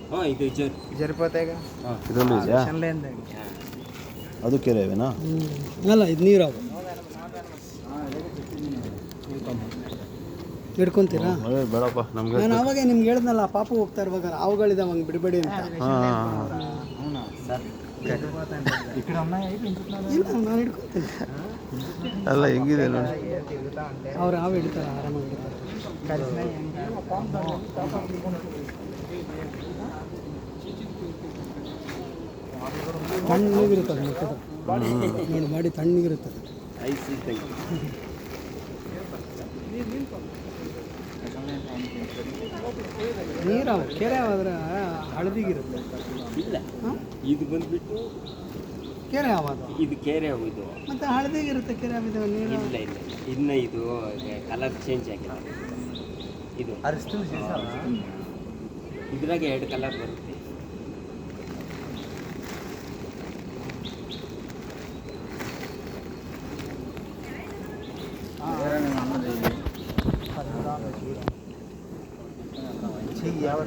ಹಾಂ ಇದು ಜರಿಪೋತ ಈಗ ಇದರಲ್ಲೂ ಇದೆಯಾ? ಅದು ಕೆರೆವೇನಾ? ಅಲ್ಲ ಇದು ನೀರವು ಹಿಡ್ಕೊಂತೀರಾ? ಬೇಡಪ್ಪ ನಮ್ಗೆ. ನಾನು ಅವಾಗ ನಿಮ್ಗೆ ಹೇಳ್ದನಲ್ಲ, ಪಾಪ ಹೋಗ್ತಾ ಇರುವಾಗ ಅವುಗಳಿದಾವೆ ಹಂಗೆ ಬಿಡಬೇಡಿ ಅಂತ. ಇಲ್ಲ ನಾನು ಹಿಡ್ಕೊತೀನಿ. ಅಲ್ಲ ಹೆಂಗಿದೆ ನೋಡಿ. ಅವ್ರು ಹಾವು ಹಿಡಿತಾರೆ, ಆರಾಮಾಗಿ ಹಿಡಿತಾರೆ. ತಣ್ಣಗಿರುತ್ತದೆ ನೋಡಿ, ಮಾಡಿ ತಣ್ಣಗಿರುತ್ತದೆ. ನೀರು ಕೆರೆ ಆದ್ರೆ ಹಳದಿಗಿರುತ್ತೆ. ಇಲ್ಲ ಇದು ಬಂದ್ಬಿಟ್ಟು ಕೆರೆ ಆವಾಗ ಇದು ಕೆರೆ ಇದು ಮತ್ತೆ ಹಳದಿಗಿರುತ್ತೆ ಕೆರೆ ಆಗಿದೆ ನೀರು. ಇಲ್ಲ ಇಲ್ಲ ಇನ್ನು ಇದು ಕಲರ್ ಚೇಂಜ್ ಆಗಿದೆ. ಇದು ಇದ್ರಾಗ 2 ಕಲರ್ ಬರುತ್ತೆ. ಯಾವ